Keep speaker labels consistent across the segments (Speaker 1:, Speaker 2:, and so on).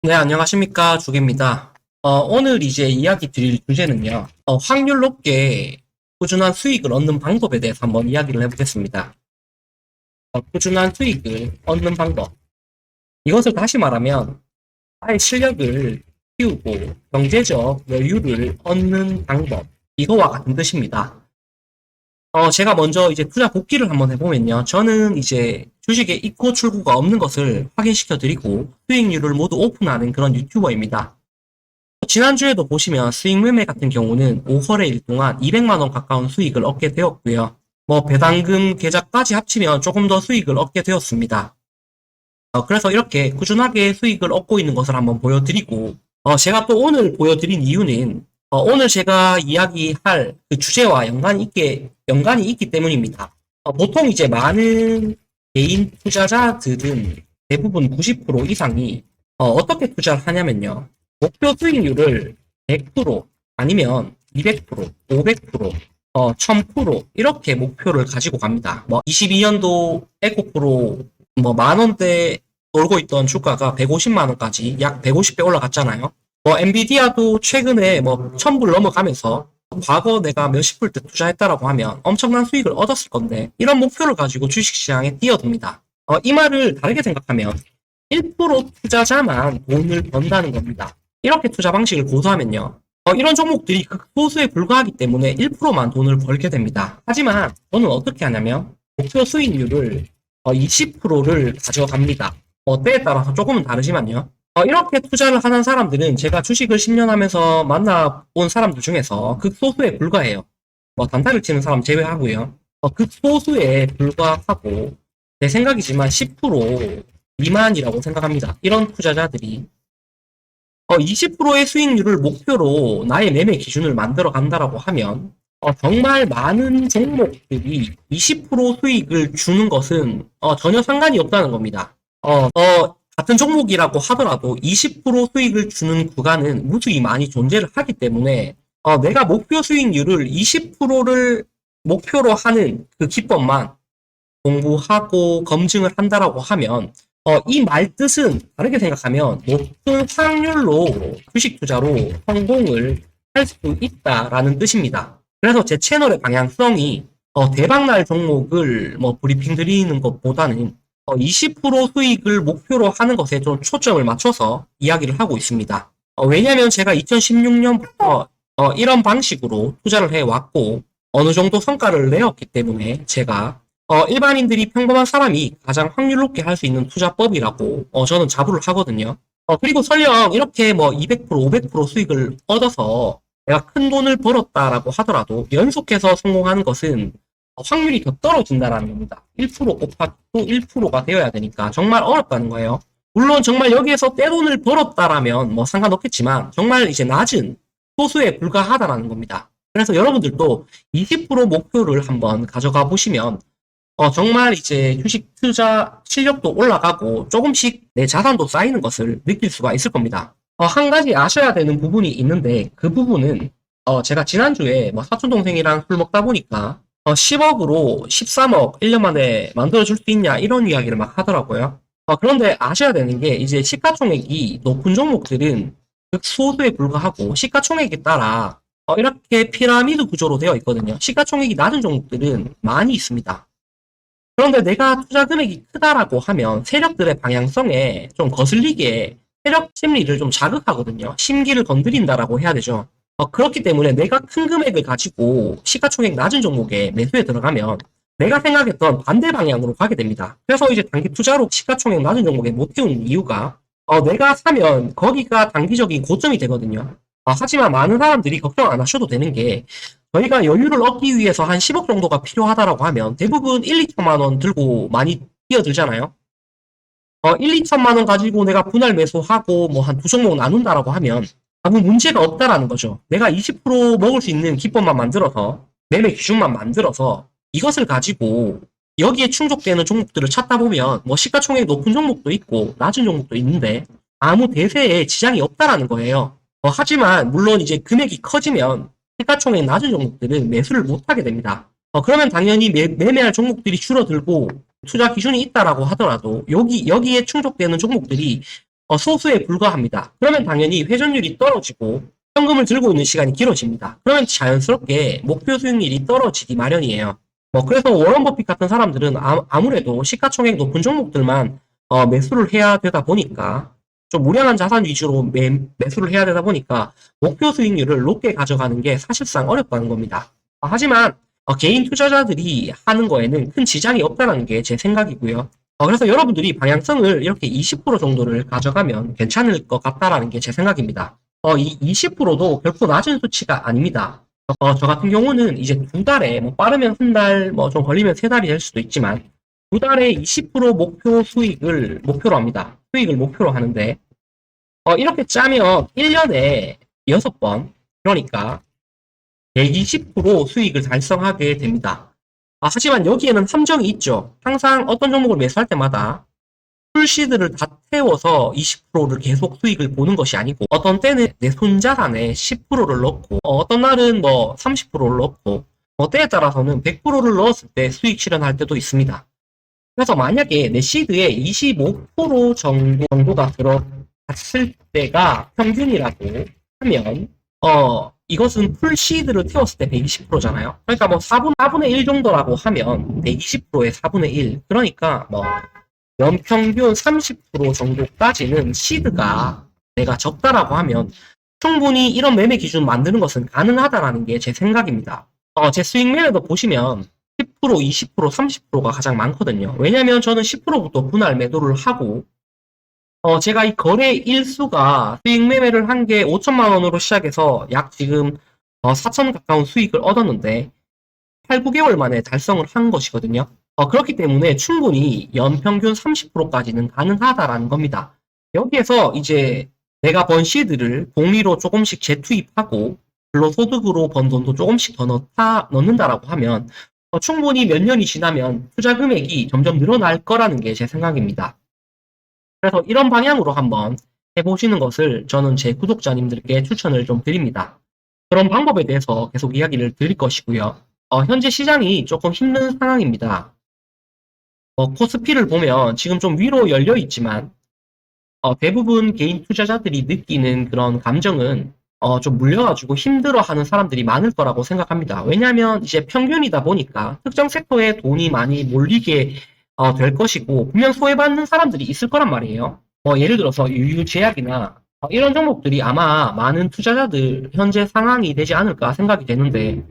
Speaker 1: 네, 안녕하십니까. 주기입니다. 오늘 이제 이야기 드릴 주제는요, 확률 높게 꾸준한 수익을 얻는 방법에 대해서 한번 이야기를 해보겠습니다. 꾸준한 수익을 얻는 방법. 이것을 다시 말하면, 나의 실력을 키우고 경제적 여유를 얻는 방법. 이거와 같은 뜻입니다. 제가 먼저 이제 투자 복귀를 한번 해보면요. 저는 이제 주식에 입고 출구가 없는 것을 확인시켜 드리고 수익률을 모두 오픈하는 그런 유튜버입니다. 지난주에도 보시면 수익 매매 같은 경우는 5거래일 동안 200만 원 가까운 수익을 얻게 되었고요. 배당금 계좌까지 합치면 조금 더 수익을 얻게 되었습니다. 그래서 이렇게 꾸준하게 수익을 얻고 있는 것을 한번 보여드리고, 제가 또 오늘 보여드린 이유는, 오늘 제가 이야기할 그 주제와 연관이 있기 때문입니다. 보통 이제 많은 개인 투자자들은 대부분 90% 이상이, 어떻게 투자를 하냐면요. 목표 수익률을 100% 아니면 200%, 500%, 1000% 이렇게 목표를 가지고 갑니다. 22년도 에코프로 만 원대 돌고 있던 주가가 150만 원까지 약 150배 올라갔잖아요. 엔비디아도 최근에 1000불 넘어가면서 과거 내가 몇십 불 때 투자했다라고 하면 엄청난 수익을 얻었을 건데 이런 목표를 가지고 주식시장에 뛰어듭니다. 이 말을 다르게 생각하면 1% 투자자만 돈을 번다는 겁니다. 이렇게 투자 방식을 고수하면요. 이런 종목들이 극소수에 불과하기 때문에 1%만 돈을 벌게 됩니다. 하지만 저는 어떻게 하냐면 목표 수익률을 20%를 가져갑니다. 때에 따라서 조금은 다르지만요. 이렇게 투자를 하는 사람들은 제가 주식을 10년 하면서 만나본 사람들 중에서 극소수에 불과해요. 단타를 치는 사람 제외하고요. 극소수에 불과하고 제 생각이지만 10% 미만이라고 생각합니다. 이런 투자자들이 20%의 수익률을 목표로 나의 매매 기준을 만들어 간다라고 하면 정말 많은 종목들이 20% 수익을 주는 것은 전혀 상관이 없다는 겁니다. 같은 종목이라고 하더라도 20% 수익을 주는 구간은 무수히 많이 존재를 하기 때문에 내가 목표 수익률을 20%를 목표로 하는 그 기법만 공부하고 검증을 한다라고 하면 이 말 뜻은 다르게 생각하면 높은 확률로 주식 투자로 성공을 할 수 있다라는 뜻입니다. 그래서 제 채널의 방향성이 대박날 종목을 브리핑 드리는 것보다는 20% 수익을 목표로 하는 것에 좀 초점을 맞춰서 이야기를 하고 있습니다. 왜냐하면 제가 2016년부터 이런 방식으로 투자를 해왔고 어느 정도 성과를 내었기 때문에 제가 일반인들이 평범한 사람이 가장 확률 높게 할 수 있는 투자법이라고 저는 자부를 하거든요. 그리고 설령 이렇게 200%, 500% 수익을 얻어서 내가 큰 돈을 벌었다라고 하더라도 연속해서 성공하는 것은 확률이 더 떨어진다라는 겁니다. 1% 곱하기 또 1%가 되어야 되니까 정말 어렵다는 거예요. 물론 정말 여기에서 떼돈을 벌었다라면 상관없겠지만 정말 이제 낮은 소수에 불과하다라는 겁니다. 그래서 여러분들도 20% 목표를 한번 가져가 보시면 정말 이제 주식 투자 실력도 올라가고 조금씩 내 자산도 쌓이는 것을 느낄 수가 있을 겁니다. 한 가지 아셔야 되는 부분이 있는데 그 부분은 제가 지난주에 사촌 동생이랑 술 먹다 보니까 10억으로 13억 1년 만에 만들어줄 수 있냐 이런 이야기를 막 하더라고요. 그런데 아셔야 되는 게 이제 시가총액이 높은 종목들은 극소수에 불과하고 시가총액에 따라 이렇게 피라미드 구조로 되어 있거든요. 시가총액이 낮은 종목들은 많이 있습니다. 그런데 내가 투자 금액이 크다라고 하면 세력들의 방향성에 좀 거슬리게 세력 심리를 좀 자극하거든요. 심기를 건드린다라고 해야 되죠. 그렇기 때문에 내가 큰 금액을 가지고 시가총액 낮은 종목에 매수에 들어가면 내가 생각했던 반대 방향으로 가게 됩니다. 그래서 이제 단기 투자로 시가총액 낮은 종목에 못 띄우는 이유가 내가 사면 거기가 단기적인 고점이 되거든요. 하지만 많은 사람들이 걱정 안 하셔도 되는 게 저희가 여유를 얻기 위해서 한 10억 정도가 필요하다라고 하면 대부분 1, 2천만 원 들고 많이 뛰어들잖아요. 1, 2천만 원 가지고 내가 분할 매수하고 한 두 종목 나눈다라고 하면 아무 문제가 없다라는 거죠. 내가 20% 먹을 수 있는 기법만 만들어서 매매 기준만 만들어서 이것을 가지고 여기에 충족되는 종목들을 찾다 보면 시가총액 높은 종목도 있고 낮은 종목도 있는데 아무 대세에 지장이 없다라는 거예요. 하지만 물론 이제 금액이 커지면 시가총액 낮은 종목들은 매수를 못하게 됩니다. 그러면 당연히 매매할 종목들이 줄어들고 투자 기준이 있다라고 하더라도 여기에 충족되는 종목들이 소수에 불과합니다. 그러면 당연히 회전율이 떨어지고 현금을 들고 있는 시간이 길어집니다. 그러면 자연스럽게 목표 수익률이 떨어지기 마련이에요. 그래서 워런 버핏 같은 사람들은 아무래도 시가총액 높은 종목들만 매수를 해야 되다 보니까 좀 우량한 자산 위주로 매수를 해야 되다 보니까 목표 수익률을 높게 가져가는 게 사실상 어렵다는 겁니다. 하지만 개인 투자자들이 하는 거에는 큰 지장이 없다는 게 제 생각이고요. 그래서 여러분들이 방향성을 이렇게 20% 정도를 가져가면 괜찮을 것 같다라는 게 제 생각입니다. 이 20%도 결코 낮은 수치가 아닙니다. 저 같은 경우는 이제 두 달에, 빠르면 한 달, 좀 걸리면 세 달이 될 수도 있지만, 두 달에 20% 목표 수익을 목표로 합니다. 수익을 목표로 하는데, 이렇게 짜면 1년에 6번, 그러니까 120% 수익을 달성하게 됩니다. 하지만 여기에는 함정이 있죠. 항상 어떤 종목을 매수할 때마다 풀시드를 다 태워서 20%를 계속 수익을 보는 것이 아니고 어떤 때는 내 손자산에 10%를 넣고 어떤 날은 30%를 넣고 때에 따라서는 100%를 넣었을 때 수익 실현할 때도 있습니다. 그래서 만약에 내 시드에 25% 정도가 들어갔을 때가 평균이라고 하면 이것은 풀시드를 태웠을 때 120%잖아요. 그러니까 4분의 1 정도라고 하면 120%의 4분의 1 그러니까 연평균 30% 정도까지는 시드가 내가 적다라고 하면 충분히 이런 매매 기준 만드는 것은 가능하다라는 게 제 생각입니다. 제 수익 매매도 보시면 10%, 20%, 30%가 가장 많거든요. 왜냐면 저는 10%부터 분할 매도를 하고 제가 이 거래 일수가 수익 매매를 한 게 5천만 원으로 시작해서 약 지금 4천 가까운 수익을 얻었는데 8, 9개월 만에 달성을 한 것이거든요. 그렇기 때문에 충분히 연평균 30%까지는 가능하다라는 겁니다. 여기에서 이제 내가 번 시드를 복리로 조금씩 재투입하고 근로소득으로 번 돈도 조금씩 더 넣는다라고 하면 충분히 몇 년이 지나면 투자 금액이 점점 늘어날 거라는 게 제 생각입니다. 그래서 이런 방향으로 한번 해보시는 것을 저는 제 구독자님들께 추천을 좀 드립니다. 그런 방법에 대해서 계속 이야기를 드릴 것이고요. 현재 시장이 조금 힘든 상황입니다. 코스피를 보면 지금 좀 위로 열려 있지만 대부분 개인 투자자들이 느끼는 그런 감정은 좀 물려가지고 힘들어하는 사람들이 많을 거라고 생각합니다. 왜냐하면 이제 평균이다 보니까 특정 섹터에 돈이 많이 몰리게 될 것이고 분명 소외받는 사람들이 있을 거란 말이에요. 예를 들어서 유유제약이나 이런 종목들이 아마 많은 투자자들 현재 상황이 되지 않을까 생각이 되는데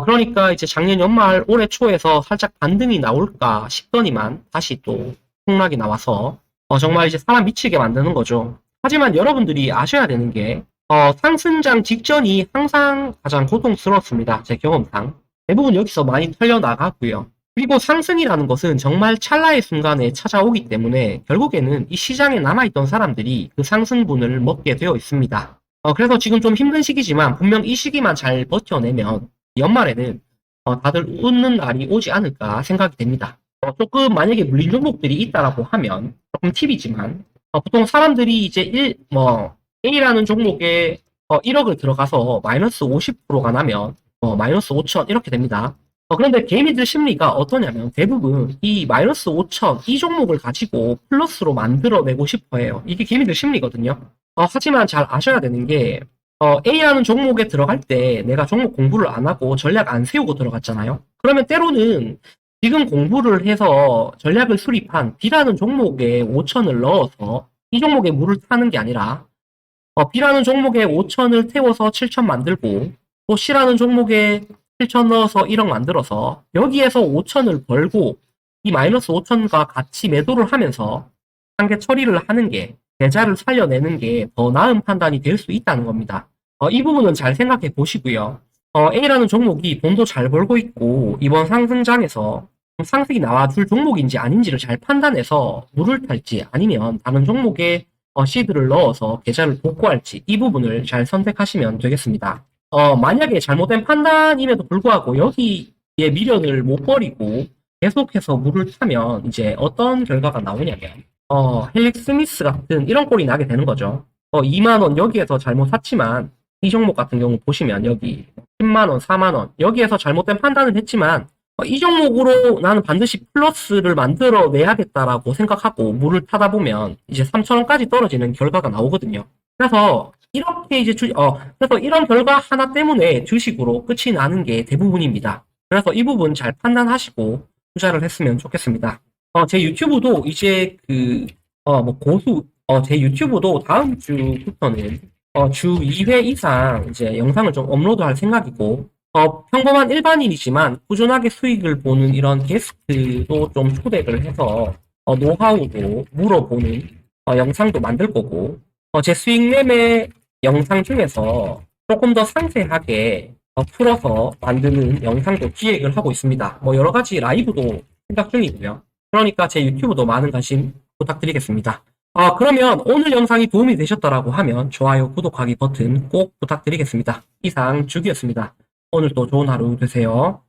Speaker 1: 그러니까 이제 작년 연말 올해 초에서 살짝 반등이 나올까 싶더니만 다시 또 폭락이 나와서 정말 이제 사람 미치게 만드는 거죠. 하지만 여러분들이 아셔야 되는 게 상승장 직전이 항상 가장 고통스럽습니다. 제 경험상. 대부분 여기서 많이 털려나가고요. 그리고 상승이라는 것은 정말 찰나의 순간에 찾아오기 때문에 결국에는 이 시장에 남아있던 사람들이 그 상승분을 먹게 되어 있습니다. 그래서 지금 좀 힘든 시기지만 분명 이 시기만 잘 버텨내면 연말에는 다들 웃는 날이 오지 않을까 생각이 됩니다. 조금 만약에 물린 종목들이 있다라고 하면 조금 팁이지만 보통 사람들이 이제 A라는 종목에 1억을 들어가서 마이너스 50%가 나면 마이너스 5천 이렇게 됩니다. 그런데 개미들 심리가 어떠냐면 대부분 이 마이너스 5천 이 종목을 가지고 플러스로 만들어내고 싶어 해요. 이게 개미들 심리거든요. 하지만 잘 아셔야 되는 게 A라는 종목에 들어갈 때 내가 종목 공부를 안 하고 전략 안 세우고 들어갔잖아요. 그러면 때로는 지금 공부를 해서 전략을 수립한 B라는 종목에 5천을 넣어서 이 종목에 물을 타는 게 아니라 B라는 종목에 5천을 태워서 7천 만들고 또 C라는 종목에 7천 넣어서 1억 만들어서 여기에서 5천을 벌고 이 마이너스 5천과 같이 매도를 하면서 한계 처리를 하는 게 계좌를 살려내는 게 더 나은 판단이 될 수 있다는 겁니다. 이 부분은 잘 생각해 보시고요. A라는 종목이 돈도 잘 벌고 있고 이번 상승장에서 상승이 나와줄 종목인지 아닌지를 잘 판단해서 물을 탈지 아니면 다른 종목에 시드를 넣어서 계좌를 복구할지 이 부분을 잘 선택하시면 되겠습니다. 만약에 잘못된 판단임에도 불구하고 여기에 미련을 못 버리고 계속해서 물을 타면 이제 어떤 결과가 나오냐면 헬릭 스미스 같은 이런 꼴이 나게 되는 거죠. 2만원 여기에서 잘못 샀지만 이 종목 같은 경우 보시면 여기 10만원, 4만원 여기에서 잘못된 판단을 했지만 이 종목으로 나는 반드시 플러스를 만들어 내야겠다라고 생각하고 물을 타다 보면 이제 3,000원까지 떨어지는 결과가 나오거든요. 그래서 이렇게 이제 그래서 이런 결과 하나 때문에 주식으로 끝이 나는 게 대부분입니다. 그래서 이 부분 잘 판단하시고 투자를 했으면 좋겠습니다. 제 유튜브도 이제 제 유튜브도 다음 주부터는 주 2회 이상 이제 영상을 좀 업로드할 생각이고, 평범한 일반인이지만 꾸준하게 수익을 보는 이런 게스트도 좀 초대를 해서 노하우도 물어보는 영상도 만들 거고, 제 수익 매매 영상 중에서 조금 더 상세하게 풀어서 만드는 영상도 기획을 하고 있습니다. 뭐 여러 가지 라이브도 생각 중이고요. 그러니까 제 유튜브도 많은 관심 부탁드리겠습니다. 그러면 오늘 영상이 도움이 되셨다라고 하면 좋아요, 구독하기 버튼 꼭 부탁드리겠습니다. 이상 주기였습니다. 오늘도 좋은 하루 되세요.